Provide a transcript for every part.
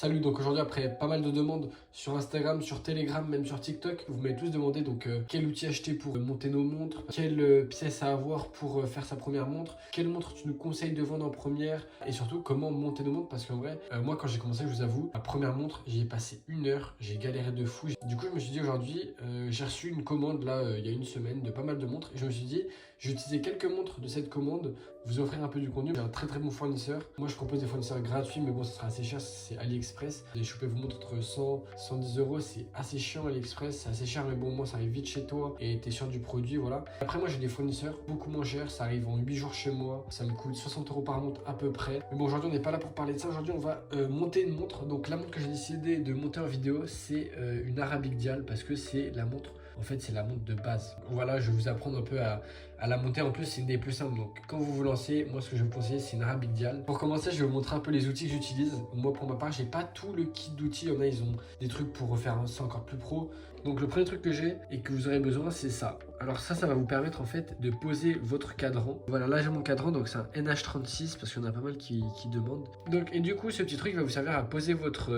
Salut, donc aujourd'hui après pas mal de demandes sur Instagram, sur Telegram, même sur TikTok, vous m'avez tous demandé quel outil acheter pour monter nos montres, quelle pièce à avoir pour faire sa première montre, quelle montre tu nous conseilles de vendre en première et surtout comment monter nos montres parce qu'en vrai, moi quand j'ai commencé, je vous avoue, la première montre, j'y ai passé 1 heure, j'ai galéré de fou. Du coup, je me suis dit aujourd'hui, j'ai reçu une commande là il y a une semaine de pas mal de montres et je me suis dit, j'ai utilisé quelques montres de cette commande, vous offrir un peu du contenu. J'ai un très bon fournisseur. Moi, je propose des fournisseurs gratuits, mais bon, ça sera assez cher, c'est AliExpress. Et je peux vous montrer entre 100 110 euros. C'est assez chiant AliExpress, c'est assez cher, mais bon, moi, ça arrive vite chez toi et t'es sûr du produit, voilà. Après, moi, j'ai des fournisseurs beaucoup moins chers. Ça arrive en 8 jours chez moi. Ça me coûte 60 euros par montre à peu près. Mais bon, aujourd'hui, on n'est pas là pour parler de ça. Aujourd'hui, on va monter une montre. Donc, la montre que j'ai décidé de monter en vidéo, c'est une Arabic Dial parce que c'est la montre. En fait, c'est la montre de base. Voilà, je vais vous apprendre un peu à la monter. En plus, c'est une des plus simples. Donc, quand vous vous lancez, moi, ce que je vais vous conseiller, c'est une Arabic Dial. Pour commencer, je vais vous montrer un peu les outils que j'utilise. Moi, pour ma part, j'ai pas tout le kit d'outils. Il y en a, ils ont des trucs pour refaire ça encore plus pro. Donc, le premier truc que j'ai et que vous aurez besoin, c'est ça. Alors, ça va vous permettre en fait de poser votre cadran. Voilà, là, j'ai mon cadran. Donc, c'est un NH36 parce qu'il y en a pas mal qui demandent. Donc, et du coup, ce petit truc va vous servir à poser votre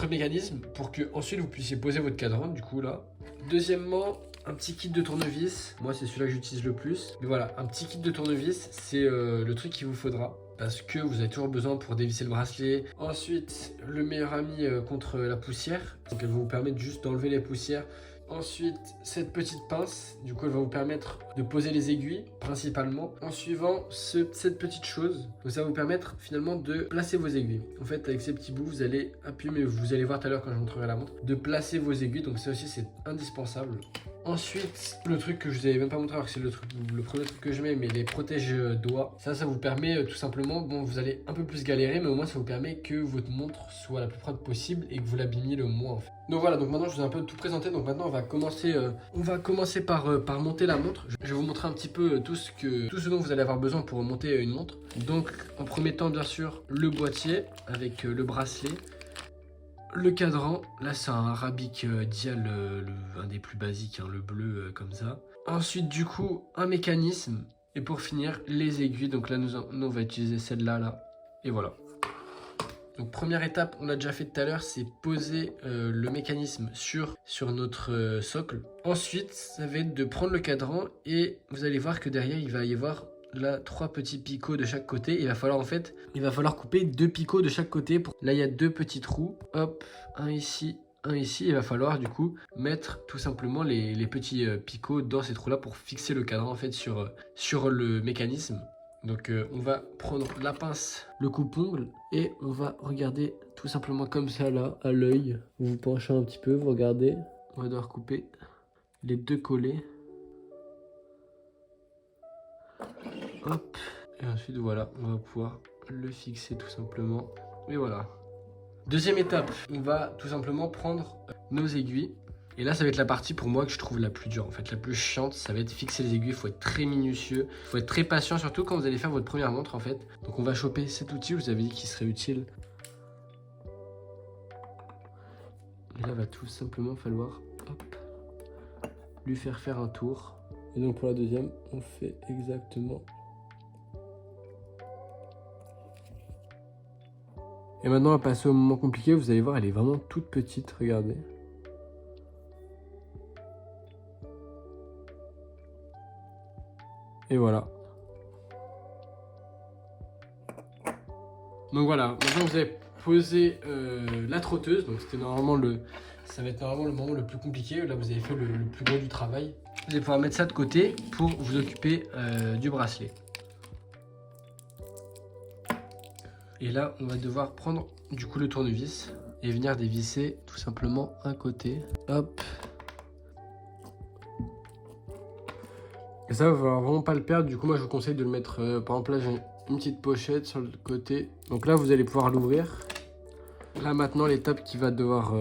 mécanisme pour que ensuite vous puissiez poser votre cadran. Du coup, là. Deuxièmement, un petit kit de tournevis. Moi, c'est celui-là que j'utilise le plus. Mais voilà, un petit kit de tournevis, c'est le truc qu'il vous faudra. Parce que vous avez toujours besoin pour dévisser le bracelet. Ensuite, le meilleur ami contre la poussière. Donc, elle va vous permettre juste d'enlever les poussières. Ensuite, cette petite pince, du coup, elle va vous permettre de poser les aiguilles, principalement. En suivant cette petite chose, ça va vous permettre finalement de placer vos aiguilles. En fait, avec ces petits bouts, vous allez appuyer, mais vous allez voir tout à l'heure quand je montrerai la montre, de placer vos aiguilles. Donc ça aussi, c'est indispensable. Ensuite, le truc que je vous avais même pas montré, alors que c'est le premier truc que je mets, mais les protège-doigts. Ça vous permet tout simplement, bon, vous allez un peu plus galérer, mais au moins ça vous permet que votre montre soit la plus propre possible et que vous l'abîmiez le moins en fait. Donc voilà, donc maintenant je vous ai un peu tout présenté, donc maintenant on va commencer par monter la montre. Je vais vous montrer un petit peu tout ce dont vous allez avoir besoin pour monter une montre. Donc en premier temps, bien sûr, le boîtier avec le bracelet. Le cadran, là c'est un Arabic Dial, un des plus basiques, hein, le bleu comme ça. Ensuite du coup un mécanisme et pour finir les aiguilles. Donc là nous on va utiliser celle-là là. Et voilà. Donc première étape, on l'a déjà fait tout à l'heure, c'est poser le mécanisme sur notre socle. Ensuite ça va être de prendre le cadran et vous allez voir que derrière il va y avoir là 3 petits picots de chaque côté. Il va falloir couper 2 picots de chaque côté. Là il y a 2 petits trous, hop, un ici. Il va falloir du coup mettre tout simplement les petits picots dans ces trous là pour fixer le cadran en fait sur le mécanisme. Donc on va prendre la pince, le coupe-ongle et on va regarder tout simplement comme ça là à l'œil. Vous vous penchez un petit peu, vous regardez. On va devoir couper les 2 collets. Hop, et ensuite voilà, on va pouvoir le fixer tout simplement. Et voilà. Deuxième étape, on va tout simplement prendre nos aiguilles. Et là, ça va être la partie pour moi que je trouve la plus dure, en fait, la plus chiante. Ça va être fixer les aiguilles, il faut être très minutieux, il faut être très patient, surtout quand vous allez faire votre première montre, en fait. Donc on va choper cet outil, je vous avais dit qu'il serait utile. Et là, va tout simplement falloir, hop, lui faire un tour. Et donc pour la deuxième, on fait exactement. Et maintenant, on va passer au moment compliqué. Vous allez voir, elle est vraiment toute petite, regardez. Et voilà. Donc voilà, maintenant vous avez posé la trotteuse. Donc ça va être normalement le moment le plus compliqué. Là, vous avez fait le plus gros du travail. Vous allez pouvoir mettre ça de côté pour vous occuper du bracelet. Et là, on va devoir prendre du coup le tournevis et venir dévisser tout simplement un côté. Hop. Et ça, il va falloir vraiment pas le perdre. Du coup, moi, je vous conseille de le mettre, par exemple, là, j'ai une petite pochette sur le côté. Donc là, vous allez pouvoir l'ouvrir. Là, maintenant, l'étape qui va devoir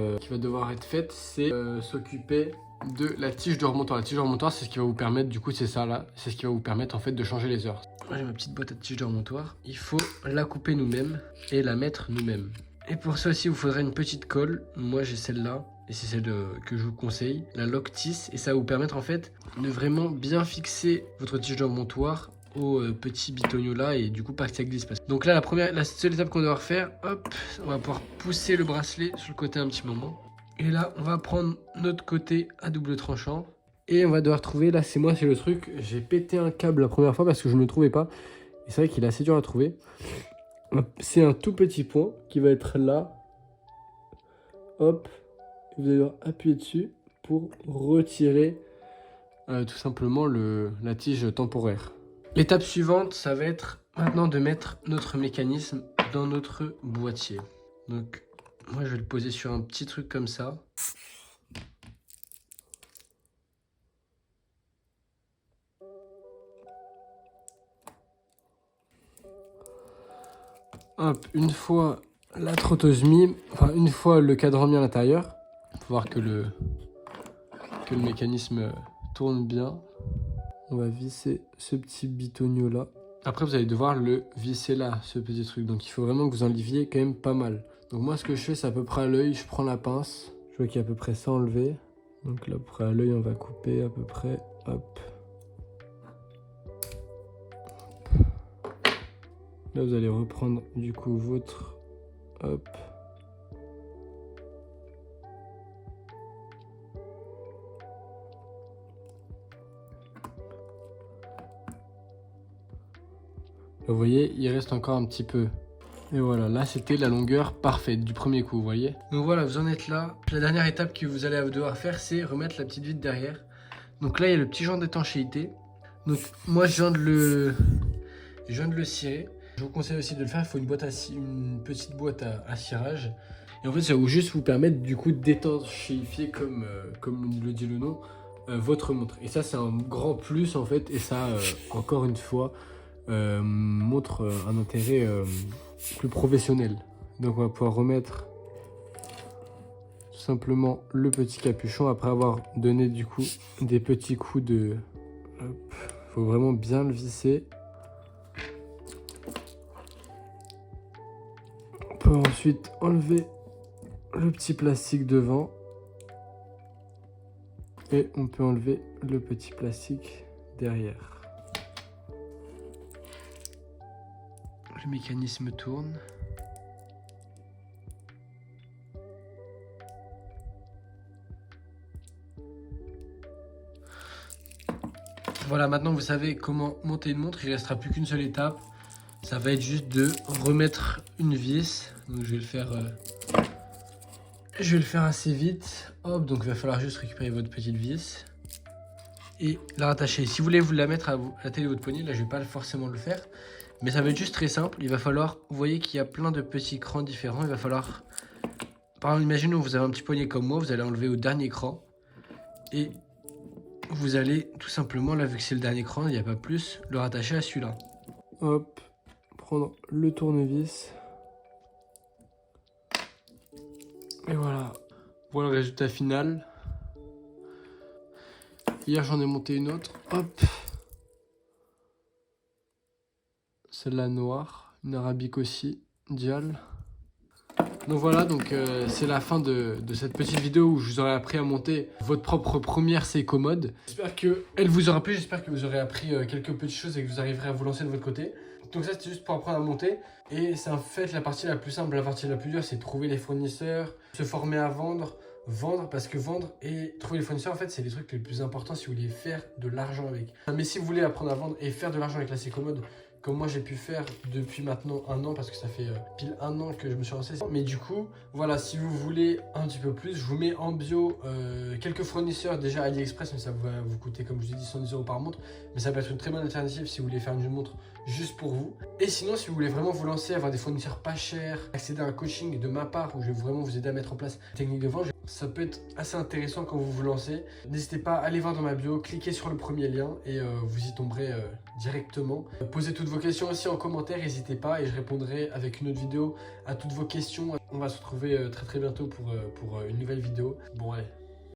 être faite, c'est s'occuper de la tige de remontoir. La tige de remontoir, c'est ce qui va vous permettre, du coup, c'est ça là, c'est ce qui va vous permettre en fait de changer les heures. Moi, j'ai ma petite boîte à tige de remontoir. Il faut la couper nous-mêmes et la mettre nous-mêmes. Et pour ça aussi, il vous faudrait une petite colle. Moi, j'ai celle-là. Et c'est celle que je vous conseille, la Loctis. Et ça va vous permettre en fait de vraiment bien fixer votre tige de remontoir au petit bitonio là et du coup pas que ça glisse. Donc là la seule étape qu'on va devoir faire, hop, on va pouvoir pousser le bracelet sur le côté un petit moment. Et là on va prendre notre côté à double tranchant. Et on va devoir trouver, là c'est le truc, j'ai pété un câble la première fois parce que je ne le trouvais pas. Et c'est vrai qu'il est assez dur à trouver. C'est un tout petit point qui va être là. Hop, vous allez devoir appuyer dessus pour retirer tout simplement la tige temporaire. L'étape suivante, ça va être maintenant de mettre notre mécanisme dans notre boîtier. Donc moi je vais le poser sur un petit truc comme ça. Hop, une fois la trotteuse mise, enfin une fois le cadran mis à l'intérieur, faut voir que le mécanisme tourne bien. On va visser ce petit bitonio là. Après vous allez devoir le visser là, ce petit truc. Donc il faut vraiment que vous enleviez quand même pas mal. Donc moi ce que je fais c'est à peu près à l'œil, je prends la pince. Je vois qu'il y a à peu près ça enlevé. Donc là près à l'œil on va couper à peu près, hop. Là vous allez reprendre du coup votre, hop. Vous voyez, il reste encore un petit peu. Et voilà, là c'était la longueur parfaite du premier coup, vous voyez. Donc voilà, vous en êtes là. La dernière étape que vous allez devoir faire, c'est remettre la petite vitre derrière. Donc là, il y a le petit genre d'étanchéité. Donc moi, je viens de le cirer. Je vous conseille aussi de le faire. Il faut une petite boîte à cirage. Et en fait, ça va juste vous permettre du coup d'étanchéifier, comme le dit le nom, votre montre. Et ça, c'est un grand plus en fait. Et ça, encore une fois, montre un intérêt plus professionnel. Donc on va pouvoir remettre tout simplement le petit capuchon après avoir donné du coup des petits coups de... Hop. Faut vraiment bien le visser. On peut ensuite enlever le petit plastique devant et on peut enlever le petit plastique derrière. Le mécanisme tourne. Voilà, maintenant vous savez comment monter une montre. Il ne restera plus qu'une seule étape. Ça va être juste de remettre une vis. Donc je vais le faire assez vite. Hop, donc il va falloir juste récupérer votre petite vis et la rattacher. Si vous voulez vous la mettre à la taille de votre poignet, là je ne vais pas forcément le faire. Mais ça va être juste très simple. Il va falloir, vous voyez qu'il y a plein de petits crans différents. Il va falloir, par exemple, imaginons que vous avez un petit poignet comme moi. Vous allez enlever au dernier cran. Et vous allez tout simplement, là vu que c'est le dernier cran, il n'y a pas plus, le rattacher à celui-là. Hop, prendre le tournevis. Et voilà. Voilà le résultat final. Hier j'en ai monté une autre. Hop. Celle-là noire, une arabique aussi, dial. Donc voilà, c'est la fin de cette petite vidéo où je vous aurai appris à monter votre propre première Seiko Mode. J'espère qu'elle vous aura plu, j'espère que vous aurez appris quelques petites choses et que vous arriverez à vous lancer de votre côté. Donc ça c'était juste pour apprendre à monter et c'est en fait la partie la plus simple. La partie la plus dure c'est trouver les fournisseurs, se former à vendre parce que vendre et trouver les fournisseurs en fait c'est les trucs les plus importants si vous voulez faire de l'argent avec. Mais si vous voulez apprendre à vendre et faire de l'argent avec la Seiko Mode, comme moi j'ai pu faire depuis maintenant 1 an parce que ça fait pile 1 an que je me suis lancé. Mais du coup, voilà, si vous voulez un petit peu plus, je vous mets en bio quelques fournisseurs déjà AliExpress, mais ça va vous coûter comme je vous ai dit 110 € par montre. Mais ça peut être une très bonne alternative si vous voulez faire une montre juste pour vous. Et sinon, si vous voulez vraiment vous lancer, avoir des fournisseurs pas chers, accéder à un coaching de ma part où je vais vraiment vous aider à mettre en place une technique de vente, ça peut être assez intéressant quand vous vous lancez. N'hésitez pas à aller voir dans ma bio, cliquez sur le premier lien et vous y tomberez directement. Posez toutes vos questions aussi en commentaire, n'hésitez pas et je répondrai avec une autre vidéo à toutes vos questions. On va se retrouver très bientôt pour une nouvelle vidéo. Bon allez.